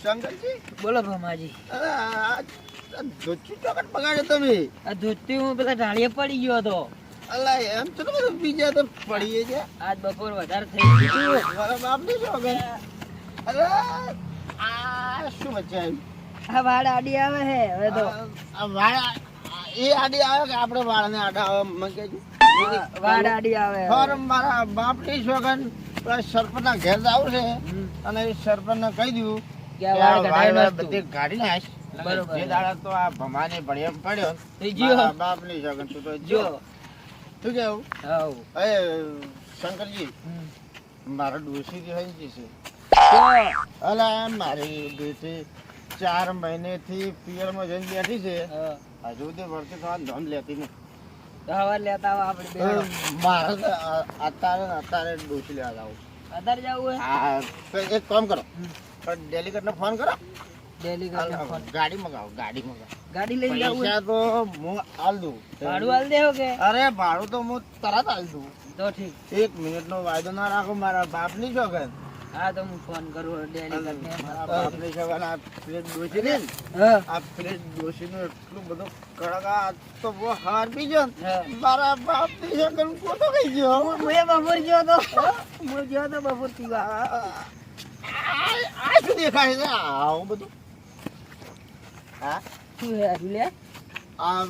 શંકરજી બોલો ભમાજી. અરે આ ધોતી ચોકટ બગાડ્યો તમે. આ ધોતી હું પેલા ઢાળીએ પડી ગયો હતો. અલા એમ તો બધું બીજા તો પડીએ છે. આજ બપોર વધારે થઈ ગયું. મારા બાપની ચોકટ. અરે આ શું બચાવ્યું? આ વાળ આડી આવે હે હવે તો. આ વાળ એ આડી આવે કે આપણે વાળને આડા આવે મને કહેજો. વાળ આડી આવે. ફોરમ મારા બાપની સોગન સરપંચના ઘેર જાવું છે અને એ સરપંચને કહી દીધું કે આ વાળ કઢાઈ નાખ તું. બધી કાઢી નાખ. બરોબર. જે દાડા તો આ ભમાને ભળિયામ પડ્યો એ જીઓ. મારા બાપની સોગન તું તો જો જો. શું કેવું? હાઉ. એ શંકરજી મારા ડોસી રહી છે. અલા મારી ડોસી 4 મહિનેથી પિયરમાં જઈને બેઠી છે. હજુ તે વર્ષે તો આ ધમ લેતી નહીં. હવા લેતા આવો આપણે બે. મારે તો અત્યારે ડોસી લેવા જાવું. અત્યારે જવું હે? હા તો એક કામ કરો, ડેલિકેટને ફોન કરો, ડેલી કરીને ફોન. ગાડી મગાવો, ગાડી મગાવો. ગાડી લઈને જવું હે? પૈસા તો હું આલ દઉં. ભાડું હાલ દેવો કે? અરે ભાડું તો હું તરત આલ દઉં. તો ઠીક. 1 મિનિટનો વાયદો ના રાખો મારા બાપની સોગન. હા તો હું ફોન કરું ડેલી કરીને. મારા બાપની સોગન આ પ્લેટ ડોસી ને હા. આ પ્લેટ ડોસીનું એટલું બધું કડક આ તો બહુ હાર બી ગયો ને. હા. મારા બાપની સોગન કોતો કઈ ગયો. હું બપોર ગયો તો. હું ગયો તો બપોર પીવા. આ શું દેખાય છે આવું બધું? હા શું હે હજુ લે? આ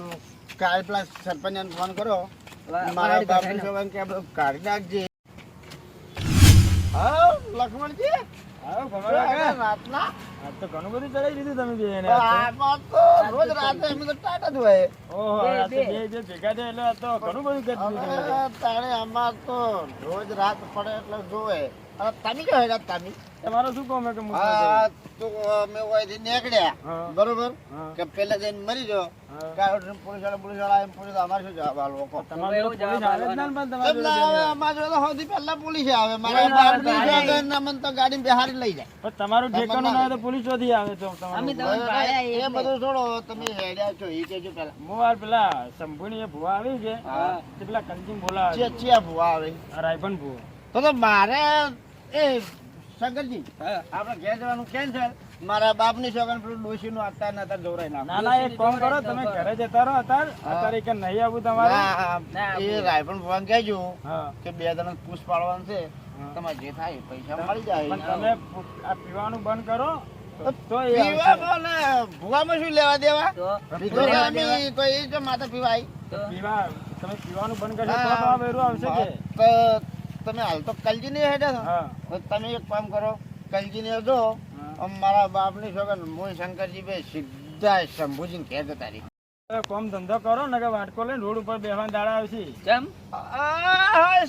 કાલ પેલા સરપંચને ફોન કરો, વાળ મારા કઢાઈ બાપની નાખ. સોગન કે આપણે કાઢી નાખજે. હા લક્ષ્મણજી આવો શું ભમાવા હે કાકા? રાતના? આજ તો ઘણું બધું ચડાવી દીધું તમે બે એને. આમાં તો રોજ રાતે અમે તો ટાટા જ હોય. ઓહો, બે, આ તો બે. બે જે ભેગા થયા એટલે આ તો ઘણું બધું કરી દીધું તમે. હવે તાણે આમાં તો રોજ રાત પડે એટલે જોવે. હવે તમે જો હેડા તમે તમારો શું કામ હે કે હું આ તો અમે ઓયથી નીકળ્યા હા. બરોબર હા. કે પેલા જઈને મરી જાઓ. હા. કાંઈ પોલીસવાળા એમ પૂછે તો અમારે શું જવાબ આલવો કહો? તમારે એવું પોલીસ જવાબ આવે જ ના ને પણ તમારે એમ ના આવે, અમારા જોડે તો સૌથી પહેલા પોલીસ આવે. મારા પોલીસ બાપની આવે. સોગન અમને તો ગાડીમાં બેહારી લઈ જાય. પણ તમારું ઠેકાણું ના હોય તો પોલીસ ચોથી આવે તો અમે તમારું તો ભાડ્યા એ એટલે. બધું છોડો, તમે હેડ્યા છો એ કહેજો પહેલા. મોવાર પેલા શંભુની એ ભુવા આવી છે હા. તે પેલા કંચિંગ બોલાવે છે. ચિયા ભૂવા આવે આ રાયફન ભુવો. તો મારે એ શંકરજી હા. આપણે ઘેર જવાનું કેન્સલ. મારા બાપની સોગન પેલું ડોશીનું અત્યારે જોરાઈ નાખો. ના ના એક કામ કરો તમે ઘરે જતા રહો અત્યારે કે નહીં આવું તમારે. ના, એ રાયફળ ભગવાન કહેજો હા. કે 2 જણા પૂછ પાડવાનું છે. હા. તમારે જે થાય એ પૈસા મળી જાય. પણ તમે આ પીવાનું બંધ કરો તો એ પીવા આવશે. બોલે, ભૂવામાં શું લેવા દેવા? તો પીધો તો અમે કોઈ એ જ માથે પીવાય. તો પીવા તમે પીવાનું બંધ કરશો તો તો આ વેરું આવશે કે. તો તમે હાલ તો કલજીને હેડ્યા છો. હા. તો તમે એક કામ કરો, કલજીને જો હા. મારા બાપની સોગન હું શંકરજી બે સીધા શંભુજીને ઘેર જતા રહી. હવે કામ ધંધો કરો ને કે વાટકો લઈને રોડ ઉપર બેહવાના દાડા આવશે. જમ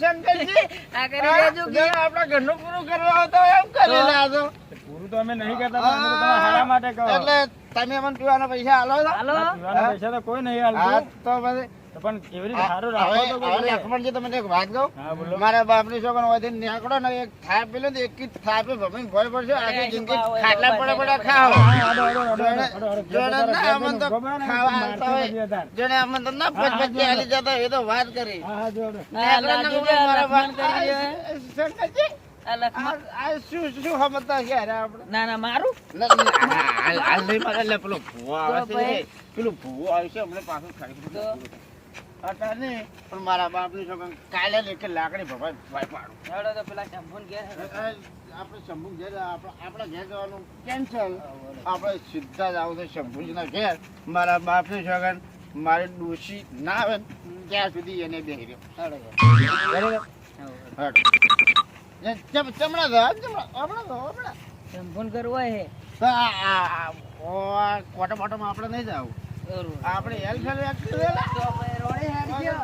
શંકરજી આ કરી દેજો કે આપણા ઘરનું પૂરું કરવા આવતો એમ કરી ના તો. પૂરું તો અમે નહીં કરતા પણ અમે તો તમારા હારા માટે કહો. એટલે તમે મને પીવાના પૈસા આલો છો? હાલો. આ પીવાના પૈસા તો કોઈ નહીં હા હાલતું. તો પછી તો પણ કેવી રીતે સારું રાખો તો હવે કોઈ. લક્ષ્મણજી તમને એક વાત કહું. હા બોલો. મારા બાપની છોકરા હોય નીકળો ને એક થાપ પેલો ને એક થાપે ભમીને ભોય પડશે આખી જિંદગી ખાટલા પડે પડે ખાઓ. જોડે ના અમને તો ખાવા આવતા હોય. જોડે અમને તો ના પચપચી હાલી જતા હોય, એ તો વાત કરી. હા જોડે. આ લાજુ જે મારા લખમણ બાપ કરી દે. શંકરજી, આ લખમણ. આ શું સમજતા છે યાર આપણે? ના ના મારું હાલ નહીં મારે એટલે પેલો ભૂવો આવે તો છે. ભાઈ. પેલું ભૂવો આવશે હમણાં પાછું ખાલી તો અત્યારે નહીં, પણ મારા બાપની છોકરા કાલે ને એક લાકડી ભવાય ભાઈ પાડું. હેડો તો પેલા શંભુન ઘેર હેડો. આપણે શંભુ ઘેર આપણા ઘેર જવાનું કેન્સલ. આપણે સીધા જ આવું છે શંભુજીના ઘેર. મારા બાપની છોકરા મારી ડોશી ના આવે ને ત્યાં સુધી એને બેસી રહ્યો. હેડો બરાબર? હટ. ચમડા દો હમણાં. શંભુન કરવો હે તો કોટા બોટામાં આપણે નહીં જવું. બરોબર. આપણે હેલ ખેલ તો ભાઈ રોડે હેડી ગયો.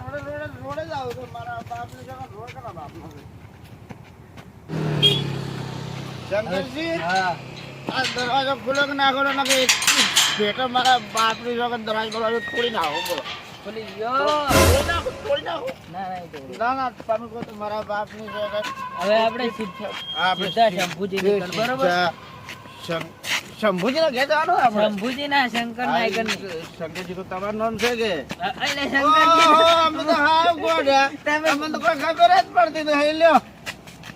રોડે જ આવું તો મારા બાપની છોકરા રોડ કરા બાપનો છે. શંકરજી, હા આ દરવાજો ખુલ્લો કે ના ખુલ્લો નાખે ભેટો મારા બાપની છોકરા દરવાજો તોડી નાખો. બોલો ખુલી ગયો. તોડી નાખો. ના ના તો ના ના તમે કહો તો મારા બાપની છોકરા હવે આપણે સીધા શંભુજીની ઘર, બરોબર? શંભુજીના ઘેર જવાનું આપણે. શંભુજીના શંકર નાયકર શંકરજી તો તમારું નામ છે કે? એટલે શંકરજી ઓહો, અમે તો હાવ ગોડા. અમને તો કોઈ ખબર જ પડતી નહીં. લ્યો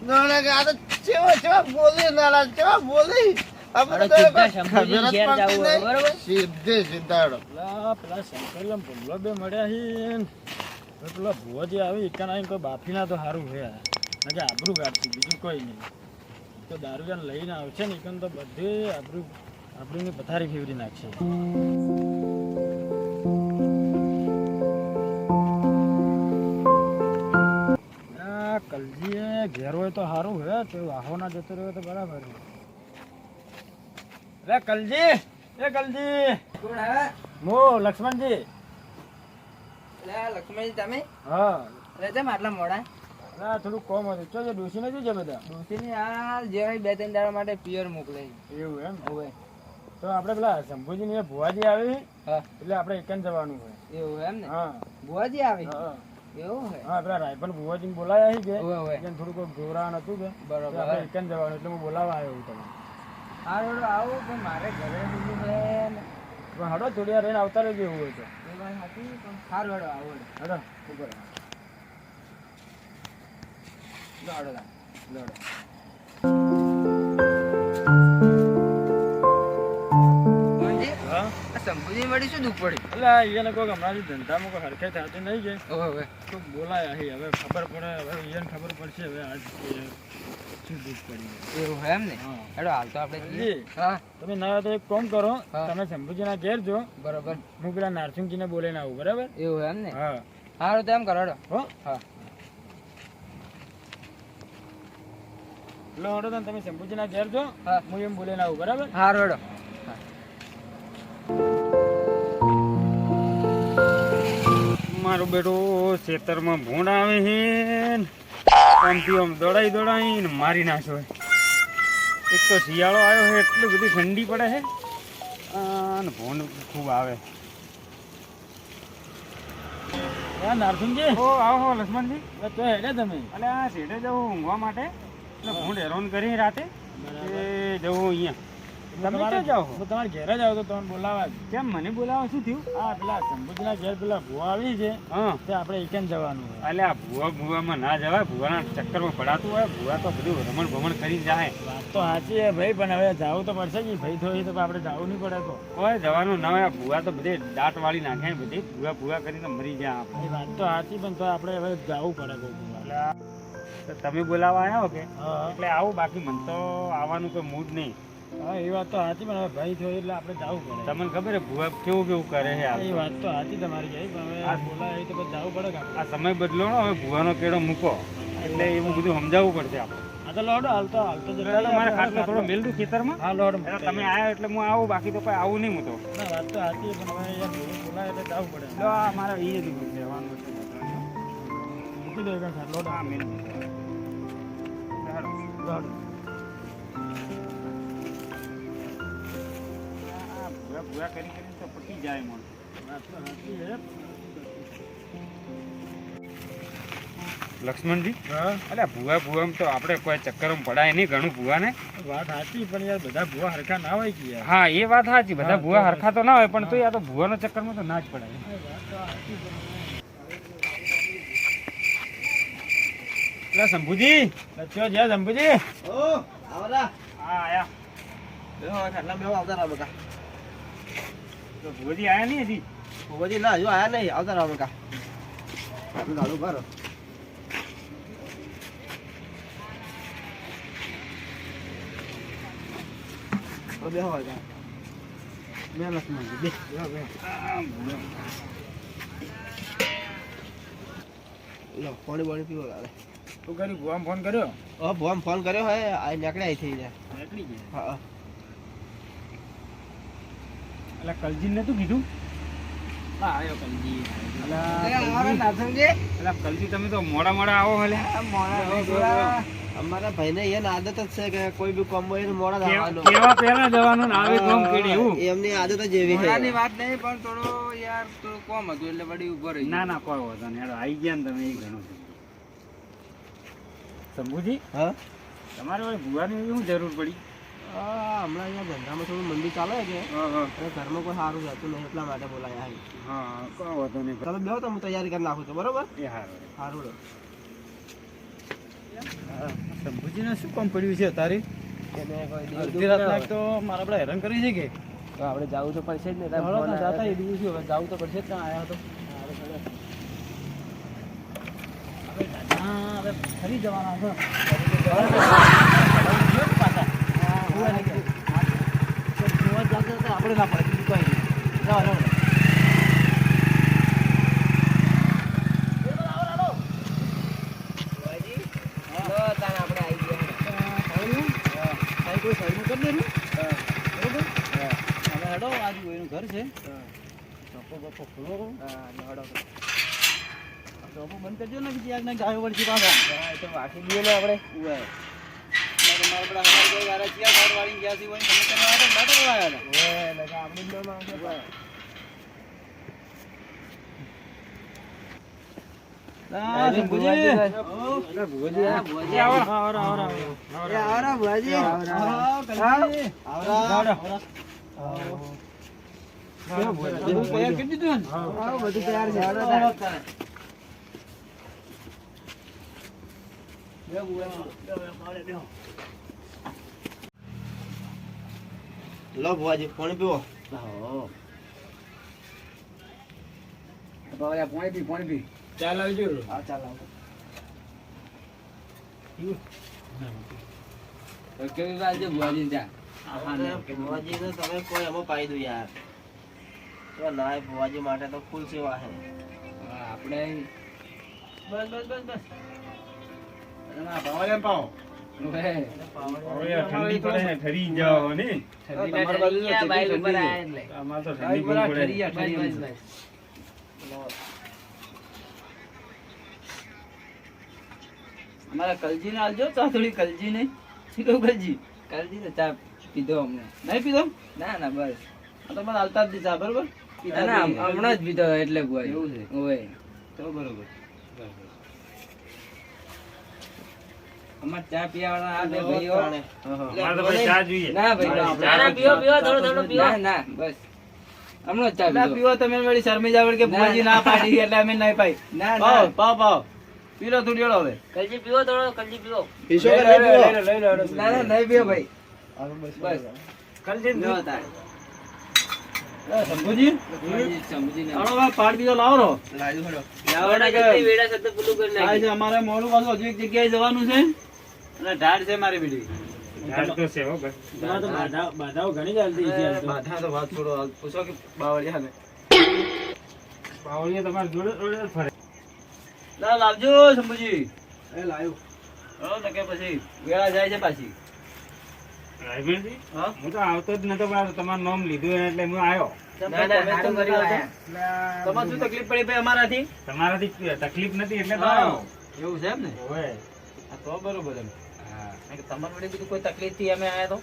નોળે કે આ તો ચેવા બોલી નાલા ચેવા બોલી. આપણે તો સીધા ખબર શંભુજી જ ઘેર પડતી જાવું નહીં. બરોબર? સીધા હેડો. પેલા શંકરિયા ભૂલો બે મળ્યા હી તો પેલા ભુવાજી આવી એકાના આવીને કોઈ બાફીના તો સારું છે કે આબરું કાઢતી બીજું કોઈ નહીં તો દારૂ લઈને આવશે ને એકન તો બધે આબરૂની પથારી ફેવરી નાખશે. કલજીએ ઘેર હોય તો સારું હે તો વાહો ના જતો રહ્યો તો બરાબર છે. અરે કલજી કોણ હે? મો લક્ષ્મણજી. લે લક્ષ્મણજી તમે હા લે તેમ આટલા મોડા અરે થોડું કોમ હતું તો ડોસી નથી છે બધા ડોસીની આ જે બે ત્રણ દાડા માટે પિયર મોકલે એવું એમ હવે તો આપણે પેલા શંભુજી ની ભુવાજી આવી હા એટલે આપણે એકન જવાનું હોય. એવું એમ ને હા બુઆજી આવી હા એવું હે હા પેલા રાયફલ ભુવાજી ને બોલાયા છે કે ઓવે ઓવે થોડું કોઈ ગોરાણ હતું કે બરોબર આપણે એકન જવાનું એટલે હું બોલાવા આવ્યો હું તમને. હા રોડો આવું પણ મારે ઘરે બીજું છે ને પણ હડો થોડી વાર રહીને આવતા રહેજો એવું હોય તો. એ વાત સાચી પણ સારું હેડો આવો હડો ઉપર હેડો લા લડો. મંજી હા આ શંભુજી મળી શું દુઃખ પડી એટલે એને કોઈ હમણાંથી ધંધામાં કોઈ હરખાઈ થતી નહીં કે ઓવે તો બોલાયા છે હવે ખબર પડે હવે એને ખબર પડશે હવે આજ શું દુઃખ પડી. એવું હે એમ ને હા હેડો હાલ તો આપણે જઈએ. જી. હા તમે ના હોય તો એક કામ કરો હા. તમે શંભુજીના ઘેર જો બરોબર હું પેલા નારસિંહજીને બોલાઈને આવું બરાબર. એવું હે એમ ને હા સારું તો એમ કરો હેડો હો હા લો હડો તમે શંભુજીના ઘેર જો હા હું એમ બોલાઈને આવું બરાબર. સારું હેડો મારો બેટો ખેતરમાં ભૂંડ આવે છે આમથી આમ દોડાઈને મારી નાખ્યો છે. એક તો શિયાળો આવ્યો છે એટલી બધી ઠંડી પડે છે અને ભૂંડ ખૂબ આવે. હા નારસિંહજી ઓ આવો લક્ષ્મણજી તો હેડે તમે એટલે આ શેઠે જવું ઊંઘવા માટે એટલે ભૂંડ હેરાન કરી રાતે એ જવું અહીંયા. તમે ક્યાં જાઓ? તમારે ઘેર જ આવો તો તમને બોલાવા. કેમ મને બોલાવા શું થયું? હા પેલા શંભુજીના ઘેર પેલા ભૂવા આવી છે હા તે આપણે એકન જવાનું હોય. એટલે આ ભૂવામાં ના જવાય, ભૂવાના ચક્કરમાં પડાતું હોય. ભૂવા તો બધું રમણ ભમણ કરી જાય. વાત તો સાચી છે ભાઈ પણ હવે જવું તો પડશે કે ભાઈ થોડી તો આપણે જવું નહીં પડે તો કોઈ જવાનું ના હોય. ભૂવા તો બધે દાંત વાળી નાખે બધી ભૂવા કરીને મરી જાય. એ વાત તો સાચી પણ તો આપણે હવે જવું પડે કોઈ ભૂવા. એટલે તમે બોલાવા આવ્યા કે એટલે આવું, બાકી મને તો આવવાનું કોઈ મૂડ નહીં. હા એ વાત તો સાચી પણ હવે ભાઈ થયો એટલે આપણે જવું પડે. તમને ખબર છે ભૂવા કેવું કરે છે? એ વાત તો સાચી તમારી ગઈ પણ હવે બોલાય તો પછી જવું પડે. આ સમય બદલો હવે ભૂવાનો કેળો મૂકો એટલે એવું બધું સમજાવવું પડશે આપણે. હા તો લોડો હાલતો મારે ખાટલો થોડો મેલડું ખેતરમાં. હા લોડ તમે આવ્યા એટલે હું આવું, બાકી તો કોઈ આવું નહીં હું તો. ના વાત તો સાચી પણ હવે બોલાય એટલે જવું પડે. લો આ મારે એ દીકરું કહેવાનું છે. મૂકી દો ખાટલો. હા મેલ લોડ ભૂવા કરી તો પટી જાય મને. લક્ષ્મણજી અલ્યા ભૂવા તો આપણે કોઈ ચક્કરમાં પડાય નહીં ઘણું ભૂવાને. વાત સાચી પણ યાર બધા ભૂવા હરખા ના હોય કે યાર. હા એ વાત સાચી, બધા ભૂવા હરખા તો ના હોય પણ તો યાર તો ભૂવાનો ચક્કરમાં તો ના જ પડાય. એટલે શંભુજી લચ્યો જ્યાં શંભુજી ઓ આવરા હા આયા બેહો ખાટલા બેહો આવતા રહો બકા. તો ભુવાજી આયા નહીં હજી? ભુવાજી ના હજુ આયા નહીં, આવતા રહો બકા. આપણું ગાડું ભરો. બેહો હોય બે લક્ષ્મણજી બે લો પાણી પાણી પીવો લાગે. તું કરી ભુવામ ફોન કર્યો? ભુવામ ફોન કર્યો હે આ નીકળ્યા થઈ જાય. નીકળી ગયા? હા એટલે કલજી ને તું કીધું? હા આવ્યો કલજી. એટલે કલજી તમે તો મોડા આવો હલે. અમારા ભાઈને એને આદત જ છે કે કોઈ બી કોમ હોય મોડા જવાનું. કેવા પહેલા જવાનું ને આવે કોમ કેડી એવું એમની આદત જ એવી છે. મોડાની વાત નહીં પણ થોડો યાર થોડું કોમ હતું એટલે વળી ઉભો રહી. ના કોઈ વાંધો નહીં. આવી ગયા ને તમે એ ઘણું છે. શંભુજી હા તમારે વળી ભૂવાની શું જરૂર પડી? હમણાં અહીંયા ધંધામાં થોડું મંદી ચાલે છે અને ઘરમાં કોઈ સારું રહેતું નહીં એટલા માટે બોલાયા. હા કોઈ વાંધો નહીં. તમે બેહો તો હું તૈયારી કરી નાખું છું બરોબર. એ સારું સારું શંભુજીને શું કામ પડ્યું છે તારે? અડધી રાતના તો મારા આપણે હેરાન કરી છે કે તો આપણે જવું તો પડશે જ ને જાતા એ દિવસ હવે જવું તો પડશે જ ને આયા તો હવે ફરી જવાના છે આપણે ના પડે બીજું કઈ નહીં જાઓ ઘર છે બંધ કરજો ને બીજી આગને ગાયો વળશે પાછા તો વાકી દઈએ ને આપણે મારા બધા હમાર યાર ચિયા ઘર વાળી ગયા છે વળી મને તમે આટો નાટક વાયા હતા લગા આપણી નો નામ છે લો ભુવાજી પાણી પીવો પાણી પી ચાલ આવજો હા ચાલ આવો કેવી વાત છે ભુવાજી ત્યાં ભુવાજી ને તમે કોઈ એમાં પાઈ દો યાર તો ના ભુવાજી માટે તો ફૂલ સેવા છે આપણે બસ બસ બસ બસ પાવળિયા પાવ ઠંડી પડે ને ઠરી જાવ ને અમાર તો ઠંડી પડે અમારા કલજી ને આલજો ચા થોડી કલજી ને શીખો કલજી ને ચા પીધો અમને નહીં પીધો ના ના બસ આ તો મને હાલતા જ દીધા બરોબર હમણાં જ પીધો એટલે એવું છે ઓય તો બરોબર અમાર ચા પીવાવાળા આ બે ભાઈઓ અમાર તો ભાઈ ચા જોઈએ ના ભાઈ ચા પીવો થોડો પીવો ના બસ હમણાં ચા પીવો તમે વળી શરમી જાવડ કે ભુવાજી ના પાડી એટલે અમે નહીં પાઈ ના પાવ પીલો થોડી હવે કલજી પીવો થોડો કલજી પીવો પીશો કે નહીં પીવો ના ના નહીં પીવો ભાઈ બસ કલજી નો તારે શંભુજી શંભુજી પાડ બીજો લાવો રો લાવડા કે વેડા સત્ત પુલું કરી નાખી અમારે મોડું પાછું હજુ એક જગ્યાએ જવાનું છે અને ઢાળ છે મારી બીડી ઢાળ તો છે હો બસ તમારે તો બાધાઓ ઘણી ચાલતી છે બાધા તો વાત છોડો પૂછો કે બાવળિયા ને પાવળિયા તમારે જોડે ફરે ના લાવજો શંભુજી એ લાવ્યો હો તો કે પછી વેળા જાય છે પાછી રાયમણજી હું તો આવતો જ નતો પણ તમારું નામ લીધું એટલે હું આવ્યો તમારે શું તકલીફ પડી ભાઈ અમારાથી તમારાથી તકલીફ નથી એટલે તો આવ્યો એવું છે એમ ને ઓય તો બરોબર એમ તમારે વડે બીજું કોઈ તકલીફ થી અમે આયા તો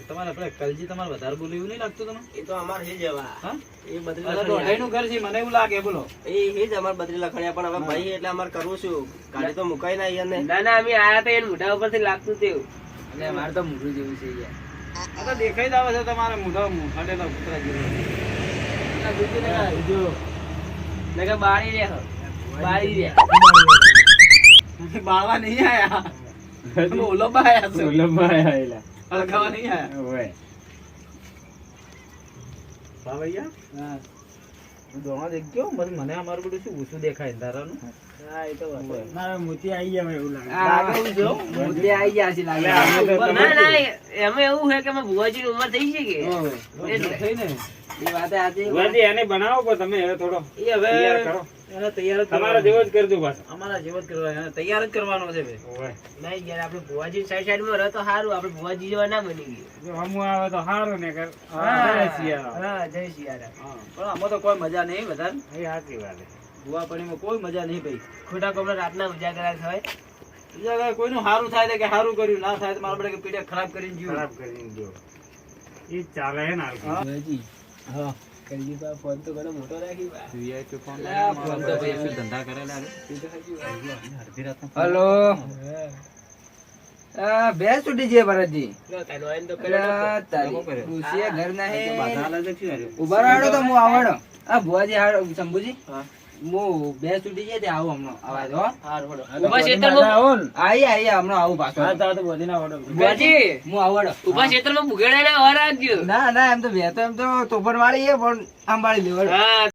તમારે આપણે કલજી તમારે વધારે બોલ્યું એવું નહીં લાગતું તમે એ તો અમાર હે જવા હા એ બદરી નું ઘર છે મને એવું લાગે બોલો એ જ અમાર બદરી લખણ્યા પણ હવે ભાઈ એટલે અમાર કરવું શું ગાડી તો મુકાઈ ના યાર ને ના ના અમે આયા તો એને મોઢા ઉપરથી લાગતું તેવું એટલે અમારે તો મોઢું જેવું છે યાર આ તો દેખાઈ જ આવે છે તમારે મોઢા ફાટેલા કૂતરા જેવું બાળી રે બાળવા નહીં આયા ઓલંબા આયા છે ઓલંબા આયેલા અલગાવા નહીં આયા ઓય બાવૈયા હા દોણા દેખ્યો મને અમારું બધું શું ઊંચું દેખાય ધારાનું હા એ તો મારા મોતી આવી ગયા એવું લાગે લાગે જો મોતી આવી ગયા છે લાગે ના ના એમાં એવું છે કે મે ભુવાજીની ઉંમર થઈ છે કે એટલે થઈ ને એ વાત આજે ભુવાજી એને બનાવો પણ તમે હવે થોડો એ હવે તૈયાર કરો એને તૈયાર તમારા જેવો જ કરજો બસ અમારા જેવો જ કરવાનો એને તૈયાર જ કરવાનો છે ભાઈ ઓય નહીં યાર આપણે ભુવાજી સાઈડ માં રહે તો સારું આપણે ભુવાજી જેવા ના બની ગયું જો હમુ આવે તો હારું ને કર હા જય સિયારામ. હા જય સિયારામ પણ આમાં તો કોઈ મજા નહીં વધારે એ સાચી વાત છે ભુવાપણીમાં કોઈ મજા નહીં ભાઈ ખોટા કોમડા રાતના ઉજાગરા થાય ઉજાગરા કોઈનું સારું થાય તો કે સારું કર્યું ના થાય તો મારા બડે કે પીડા ખરાબ કરીને જીવ ખરાબ કરીને જો ઈ ચાલે હે ને ભુવાજી હા કલજી બા ફોન તો ઘણો મોટો રાખી બા વીઆઈપી ફોન ફોન તો ભાઈ શું ધંધા કરેલા રે અડધી રાત હેલો બેસ છૂટી છે ભરતજી ઘર ના ઉભા રહો તો હું આવડો આ ભુવાજી શંભુજી હું બે છૂટી જાય તે આવું હમણાં આવાજ હો ઉભા ક્ષેત્રમાં આવો ને. આઈ હમણાં આવું પાછો હા, તો બધી ના વડો. બુવાજી હું આવું ઉભા ક્ષેત્રમાં બુગેડાના વાર રાખજો. ના એમ તો બે તો એમ તો તોફાન વાળી છે પણ આંબાળી લેવડ હા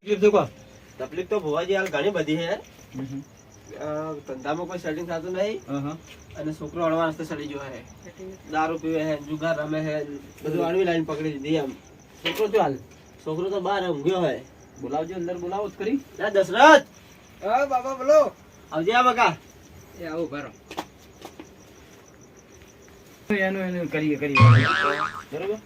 તકલીફ તો ભુવાજી હાલ ઘણી બધી છે ધંધામાં કોઈ સેટિંગ થતું નહીં અને છોકરો અડવા રસ્તે સડી ગયો હે દારૂ પીવે હે જુગાર રમે હે બધું અડવી લાઈન પકડી દીધી એમ છોકરો તો હાલ છોકરો તો બહાર ઊંઘ્યો હે બોલાવજો અંદર બોલાવો જ કરી ના દશરથ હા બાબા બોલો આવજે આ બકા એ આવું કરો એનું કરીએ બરોબર એટલે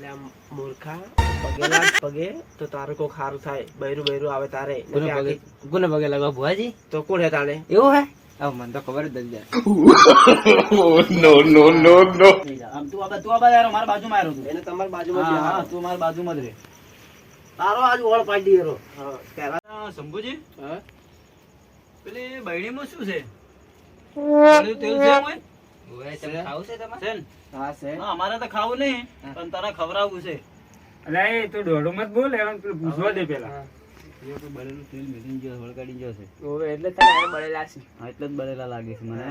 આમ મૂર્ખા પગે લાગ પગે તો તારે કોક સારું થાય બૈરું આવે તારે કોને પગે લાગવા ભુવાજી તો કોણ હે તારે એવું હે હવે મને તો ખબર જ નથી આમ તું આબા યાર મારા બાજુમાં આવ્યો તું એને તમારી બાજુમાં હા તું મારા બાજુમાં જ રે તારો આજ ઓળ પાડી દીધો હા શંભુજી હા પેલી બૈડીમાં શું છે ગળ્યું તેલ છે મોય ઓય તમે ખાવું છે તમારે છે ને હા છે હા અમારે તો ખાવું નહીં પણ તારે ખવડાવવું છે અલા, એ તું દોઢું મત બોલ, એમ પેલું પૂછવા દે પેલા. એ તો બળેલું તેલ મેલીને ગયો વળગાડી ગયો છે ઓવે એટલે તને આ બળેલા છે. હા એટલે જ બળેલા લાગે છે મને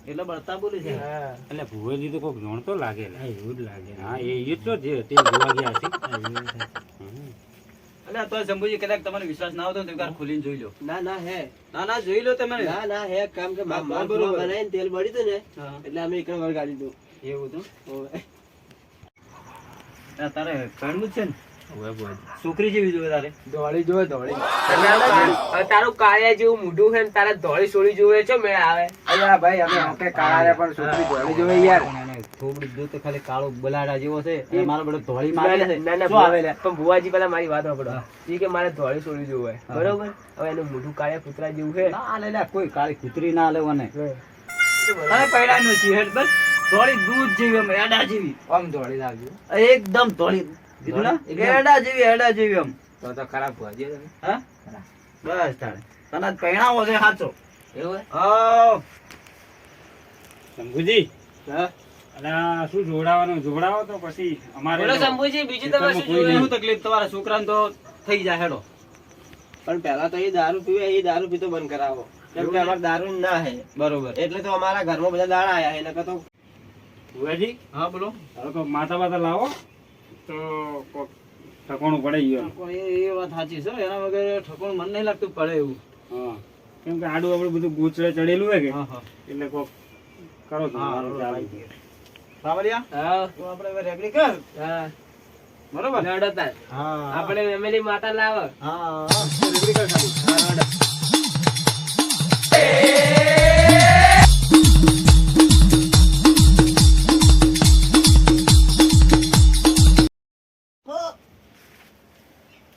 એટલે બળતા બોલી છે એટલે ભુવાજી તો કોક જાણતો લાગે લા. એવું જ લાગે. હા, એ એટલો જ તે જોવા ગયા છે. એટલે તો શંભુજી કદાચ તમારે વિશ્વાસ ના આવતો તો એકવાર ખોલીને જોઈ લો ના હે ના જોઈ લો તમે ના હે કામ કે હા, માર બરોબર. બનાવીને તેલ બળી તું ને હા. એટલે અમે એકને વળગાડી દઉં એવું તો ઓવે. તારે કરવું જ છે ને છોકરી જેવી જોવે તારે દોડી જોવે દોડી હવે તારું કાળિયા જેવું મોઢું છે ને તારા ધોળી સોળી જોવે છે મેળ આવે. અલ્યા ભાઈ અમે આપણે કાળા પણ છોકરી દોડી જોવે યાર થોડી જો તો ખાલી કાળો બલાડા જેવો છે અને મારો બધો ધોળી મારે છે ના, ના, શું આવે લે? પણ ભુવાજી પેલા મારી વાત સાંભળો. ઈ કે મારે ધોળી સોળી જોવે બરોબર. હવે એનું મોઢું કાળિયા કૂતરા જેવું છે. ના લે લે કોઈ કાળી કૂતરી ના લેવાને બરોબર. હવે પૈડાનું છે હેડ બસ ધોળી દૂધ જેવી આમ એડા જેવી આમ દોડી લાવજો એકદમ ધોળી કીધું ના એડા જેવી આમ તો ખરાબ ભુવાજી તમે. હા બસ તાણે તને જ પૈણાવો છે સાચો એવું હે? હા શંભુજી, હા અલા, શું જોડાવાનું જોડાવો તો પછી અમારે બોલો તો શંભુજી, બીજું તમે શું કોઈ જોયું? શું તકલીફ તમારા છોકરાને તો થઈ જાય હેડો પણ પેલા તો એ દારૂ પીવે એ દારૂ પીતો બંધ કરાવો કેમ કે અમારે દારૂ ના હે બરોબર એટલે તો અમારા ઘરમાં બધા દાડા આયા એને તો ભુવાજી, હા બોલો હવે કોક માથા બાથા લાવો તો કોક ઠકોણું પડે ઈ એમ. એ વાત સાચી છે એના વગર ઠકોણ મન નહીં લાગતું પડે એવું હા, કેમ કે આડું આપણે બધું ગૂંચળે ચડેલું હોય કે હા હા એટલે કોક કરો તો હા, સારું ચાલે. બાબરિયા હા, તો આપણે હવે રેકડી કર હા. બરોબર લડો તાર. હા આપણે ફેમિલી માતા લાવો. હા રેકડી કર ખાલી હા, લડો.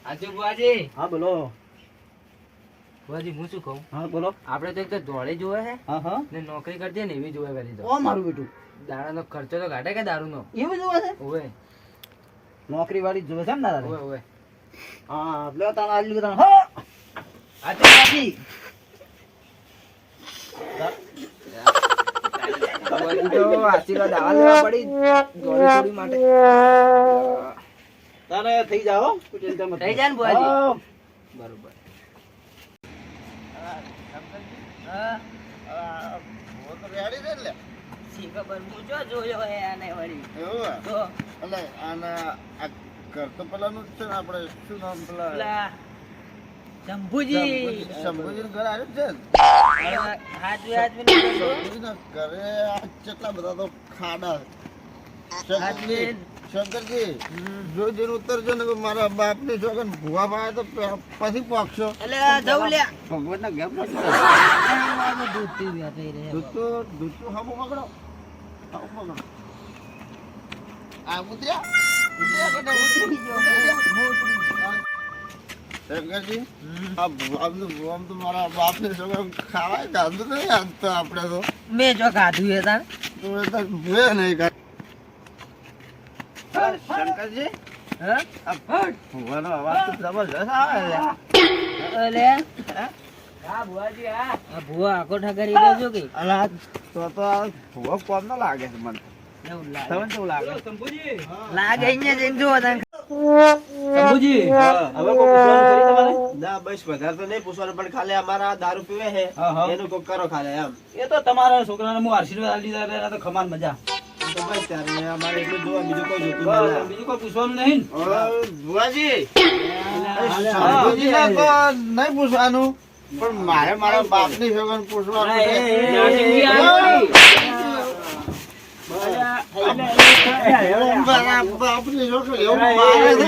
આજુ બુવાજી, હા બોલો બુવાજી, હું શું કહું? હા બોલો આપણે તો એક તો ધોળી જોવે છે હા હા ને નોકરી કરજે ને એવી જોવે કરી દો. ઓ મારું બેટું દાડાનો ખર્ચો તો કાઢે કે દારૂનો? એવું જોવે છે ઓવે નોકરી વાળી જોવે છે ને દાદા ઓવે ઓવે. હા લે તાણ આલ્યું તાણ હા આ તો બાકી બુવાજી તો આશીર્વાદ આવા લેવા પડી ધોળી થોડી માટે. તારે થઈ જાઓ તું ચિંતા મત થઈ જાય ને બુવાજી? હા. બરોબર. ભુવો તો રેડી છે ને લે. શી ખબર, હું જો જોયો હે આને વળી. એવું હે? તો એટલે આના આ ઘર તો પેલાનું જ છે ને આપણે શું નામ પેલા પેલા શંભુજી. શંભુજીનું ઘર આવ્યું જ છે ને? હાચવી શંભુજીના ઘરે આ કેટલા બધા તો ખાડા શંકરજી શંકરજી જોઈને ઉતરજો ને મારા બાપની છોકર ભુવા પાસે તો પછી પોકશો એટલે જવું લ્યા. ભગવાનના ઘેર દૂધ પીવ્યા થઈ રહ્યા. દૂધ તો હામું પકડો આ ઉતર્યા શંકરજી આ ભુવા તો મારા બાપની છોકર ખાવાય ગાધું નહીં આજ તો આપણે તો મેં જો ખાધું એ તાર. ભૂએ નહીં ખાય શંકરજી હા? આ ભુવાનો અવાજ તો જબરજસ્ત આવે છે. અલે હા ભુવાજી, હા. આ ભુવા આખો ઠગારી રહ્યો છો કે? અલા તો આ ભુવો કોમ ન લાગે છે મને એવું લાગે. તમને કેવું લાગે શંભુજી લાગે અહીંયા જઈને જુઓ તને. શંભુજી, હવે કોઈ પૂછવાનું ખરી તમારે? ના બસ વધારે તો નહીં પૂછવાનું, પણ ખાલી અમારા દારૂ પીવે છે હા, હા. એનું કોક કરો ખાલી એમ. એ તો તમારા છોકરાને હું આશીર્વાદ આલી દીધા એટલે એના તો ખમાન મજા. તો બસ ત્યારે અમારે એટલું જ જોવા, બીજું કોઈ જોતું બસ, નથી. બીજું કોઈ પૂછવાનું નહીં ને? ભુવાજી શંભુજીને તો નહીં પૂછવાનું, પણ મારે મારા બાપની સોગન પૂછવાનું છે. મારા બાપની સોગન એવું મારે છે.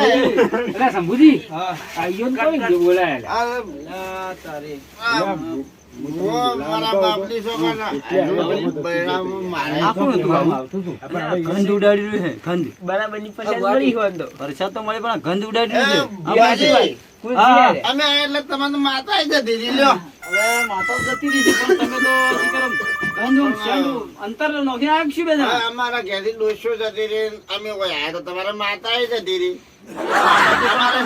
એટલે શંભુજી હા. આ ઈયોન કોણ જે બોલાયેલા? આ આ તારી. મારા બાપની સોગન બૈરામાં મારે આખું હતું આવું. આવતું હતું. ગંધ ઉડાડી રહ્યું છે, ગંધ. બરાબરની પૈસા મળી હોય તો. વરસાદ તો મળે પણ આ ગંધ ઉડાડી રહ્યું છે. ભુવાજી, કોઈ હા. છે રે? અમે આયા એટલે તમારે માતા જ દીધી લ્યો. હવે માતા જતી રહી છે, પણ તમે તો શું કરો? ગંધ ઉમ શેંડું અંતર નોખી નાખ્યું છે બે જણા. અમારા ઘેરથી ડોસો જતી રહી ને અમે કોઈ આયા તો તમારા માતા જતી રહી.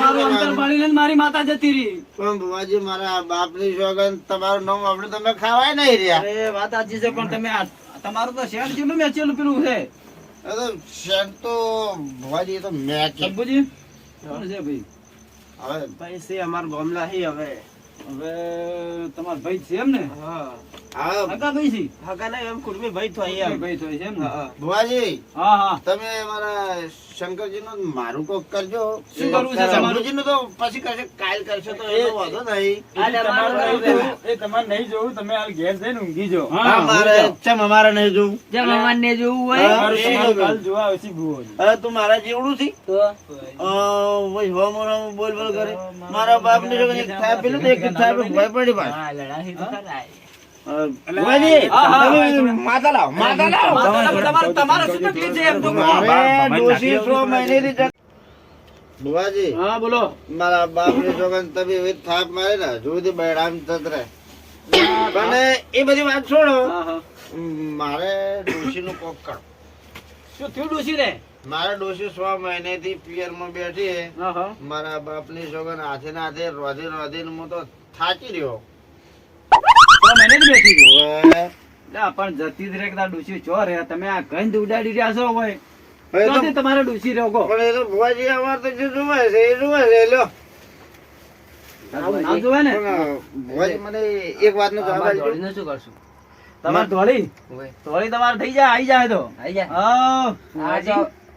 મારું અંતર પાડીને જ મારી માતા જતી રહી. પણ ભુવાજી મારા બાપની સોગન તમારું નામ આપણે તમે ખાવાય નહીં રહ્યા. અરે વાત સાચી છે, પણ તમે તમારું તો શેર ચેલું મેં ચેલું પેલું છે. એ તો શેઠ તો ભુવાજી એ તો મેં કે શંભુજી, કોણ છે ભાઈ? હવે ભાઈ છે અમારા ગામના છે હવે. હવે તમારા ભાઈ છે એમ ને? હા. હા હગા ભાઈ છે? હગા નહીં, એમ કુટુંબી ભાઈ થાય એમ. ભાઈ તો છે એમ ને? હા. ભુવાજી હા, હા. તમે મારા શંકરજી નું મારું કોક કરજો. શું કરવું છે તમારું? શંભુજી નું તો પછી કરશે, કાલ કરશે તો એનો વાંધો નહીં. એ તમારે નહીં જોવું, એ તમારે નહીં જોવું, તમે હાલ ઘેર જઈને ઊંઘી જાઓ. હા, મારે ચમ અમારે નહીં જોવું. જેમ અમારને જોવું હોય. હા. તમારે તમારે કાલ જોવા આવશે ભુવાજી. હવે તું મારા જેવડું છે ભાઈ હોમ બોલ બોલ કરે મારા બાપ ને એક થાય પેલું તો એક થાય ભય પડી પાછ ભુવાજી હા, હા. તમે માતા લાવો માતા લાવો તમારે શું તકલીફ છે એમ તો કહો. મારે ડોશી 6 મહિનેથી ભુવાજી હા, બોલો. મારા બાપ ની જોગન તમે એવી થાપ મારે ને જોધી બૈરામ તત્રે પણ એ બધી વાત છોડો હા, હા. મારે ડોશી નું કોક કરો શું થયું ડોશી રે? મારે ડોશી 6 મહિનેથી પિયર માં બેઠી છે. હા, હા. મારા બાપ ની સોગન હાથે ને હાથે રોધી રોધીને હું તો થાકી રહ્યો. 6 મહિને જ બેઠી હતી. હવે લા, પણ જતી જ રે કે તાર ડોશી ચો રે તમે આ ગંધ ઉડાડી રહ્યા છો હોય હવે તો- ક્યાંથી તમારે ડોશી રહ્યો કહો? પણ એ તો ભુવાજી અમારે તો જે જોવે છે એ જોવે છે લ્યો. આવું ના જોવાય ને. પણ ભુવાજી મને એક વાત નો જવાબ આપજો. શું કરશું? તમારે ધોળી તમારે થઈ જાય, આવી જાય તો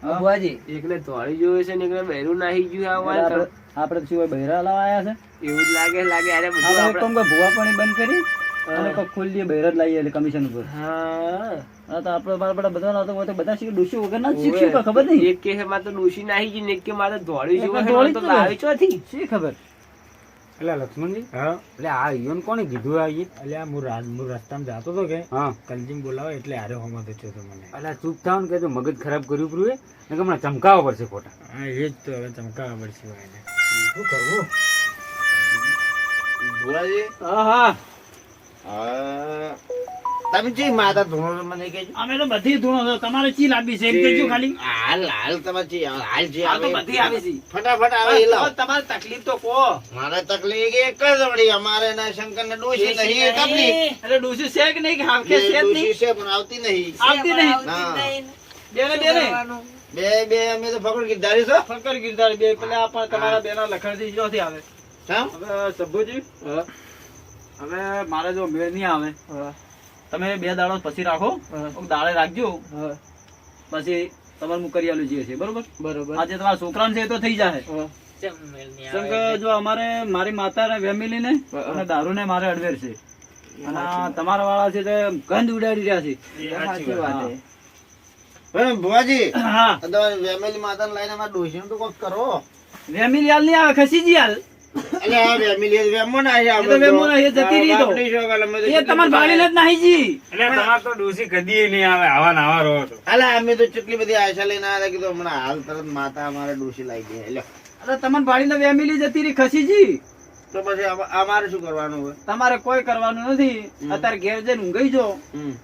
હા. બુઆજી એકને ધોળી જોયું છે ને એકને બહેરું નાહી ગયું આ વાત કરો. આપડે શું હોય બહેરા લાવવા આયા છે? એવું જ લાગે અરે બધું આપણે આપણે- કોમ કે ભૂવા પાણી બંધ કરી અને કોક ખુલ્લી બહેરા જ લાવીએ એટલે કમિશન ઉપર. હા. હા, તો આપણે બાર બધા લાવતો હોય તો બધા શીખે ડોશી વગર ના જ શીખ્યું કે ખબર નહીં. એક કે છે મારે તો ડોશી નાહી ગઈ ને એક કે મારે ધોળી એકને જોવે છે, ધોળી તો જ લાવી ચોથી. શી ખબર? એટલે લક્ષ્મણજી એટલે આ ઈયોન કોણે કીધું આ ઈ? એટલે આ હું રસ્તામાં જાતો હતો કે કલજીમ બોલાવે એટલે હારે હોમાં થયો હતો મને. એટલે ચૂપ થાવ ને કે મગજ ખરાબ કર્યું પૂરું ને કે હમણાં ચમકાવવા પડશે ખોટા. હા એ જ તો હવે ચમકાવવા પડશે એને. શું કરવું? ભુવાજી હા, હા. તમે જે માતા ધૂણો છો મને કહેજો. અમે તો બધી ધૂણો છો. તમારે ચી લાંબી છે એમ કહેજો ખાલી. હાલ હાલ તમે જે હાલ જે આ તો આવે બધી આવે છે. ફટાફટ આવે એ લાવો. તમારે તકલીફ તો કહો. મારે તકલીફ એક જ વળી અમારે ના શંકર ને ડોશી નહીં એ તકલીફ એટલે ડોશી છે કે નહીં કે હાવ કે છે જ ડોશી નહીં? છે પણ આવતી નહીં. આવતી નહીં. ના. બેને બેને બે અમે તો ફકડ ગીરધારી છો. ફકર ગિરધારી બે પેલા પણ તમારા બેના લખણથી જોથી આવે. હા? હવે સભ્યોજી હવે મારે જો મેળ નહીં આવે તમે 2 દાડો પછી રાખો. કોક દાડે રાખજો પછી તમારે હું કરી આલું છીએ બરોબર. આજે તમારા છોકરાને છે એ તો થઈ જાય. કેમ કે જો અમારે મારી માતા ને ફેમિલી ને અને દારૂ ને મારે અડવેર છે અને આ તમારા વાળા છે તે ગંધ ઉડાડી રહ્યા છે. સાચી વાત છે. પણ ભુવાજી હા, તમારી ફેમિલી માતાને લઈને અમારા ડોશીનું તો કોક કરો. ફેમિલી હાલ નહીં આવે ખસીજી હાલ. એટલે આ ફેમિલી વેમો ના છે એ તો આપણે તો. વેમો ના, એ જતી રહી તો. બાપની શોખ અમે તો એ તમારે ભાડીને જ નાહી જી. એટલે તમારે તો ડોસી કદી નહીં આવે આવા ને આવા રહો તો. અલા અમે તો કેટલી બધી આશા લઈને આવ્યા હતા કે તો હમણાં હાલ તરત માતા અમારે ડોશી લાગી ગઈ. લ્યો. અરે તમારે ભાડીને ફેમિલી જતી રહી ખસીજી. તો પછી અમારે શું કરવાનું હોય? તમારે કોઈ કરવાનું નથી. અત્યારે ઘેર જઈને ઊંઘી જો. હમ.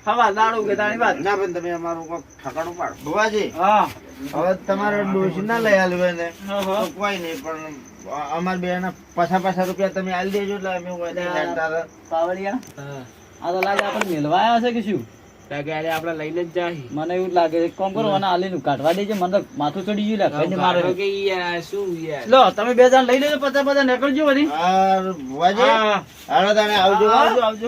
હવા દાડું કે દાણી વાત. ના પણ તમે અમારું કોક ઠકાણું પાડો. ભુવાજી હા, હવે તમારે ડોશી ના લઈ આલવે ને હા, તો હા. કોઈ નહીં પણ અમારે બે ના પાછા રૂપિયા તમે આલી દેજો એટલે અમે હોય નહીં લાગતા હતા. પાવડિયા આ તો લાગે આપણે મેલવા આવ્યા છે કે શું? ત્યારે આપણે લઈને જ જાય. મને એવું જ લાગે એક કામ કરો અને આલીનું કાઢવા દેજે મને તો માથું ચડી ગયું લે કઈને મારે કાઢો કે યાર, શું યાર. લો તમે બે જણ લઈ લેજો પચાસ પચાસ નીકળજો વળી આ ભુવાજી, હાલો તાણે આવજો હો. આવજો આવજો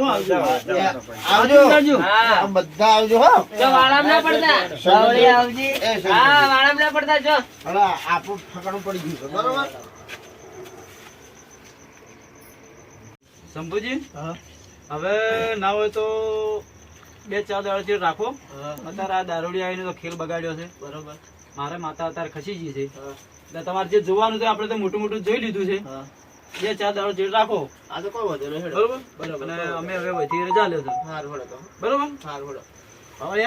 આવજો હા. આ બધા આવજો હો. જો વાળામાં ના પડતા. સાવળી આવજી. એ હા, સાવળી. વાળામાં ના પડતા જો. હાલો, આપણું ઠકાણું પડી ગયું છે, બરોબર? શંભુજી હવે ના હોય તો 2-4 દાડા રાખો. અત્યારે આ દારૂડી આવીને તો ખેલ બગાડ્યો છે. બરોબર. મારે માતા અત્યારે ખસી ગઈ છે. એટલે તમારે જે જોવાનું છે આપણે તો મોટું મોટું જોઈ લીધું છે. 2-4 દાડા જેવું રાખો. આ તો કોઈ વાંધો નહીં, હેડો. બરોબર. અને અમે હવે વધી રજા લેજો. હારું, હેડો તો. બરોબર. હારું, હેડો. હવે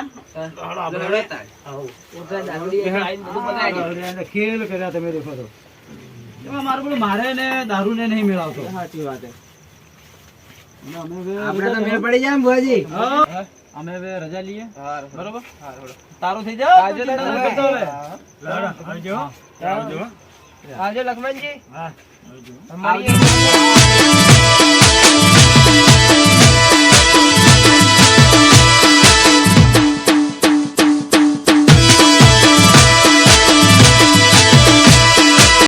ઓછા દારૂડિયા આવીને બધું બગાડ્યું. ખેલ કર્યા તમે દેખો તો એમાં મારું પેલું મારે ને દારૂ ને નહીં મેળવતો. સાચી વાત છે. આપણે તો મેળ પડી જાય બુઆજી. અમે હવે રજા લઈએ. હારું, બરોબર. હારું, હેડો. તારું થઈ જાય આવજો તું ચિંતા ના કરતો હવે. આવજો આવજો આવજો લખમણજી. હા આવજો અમારી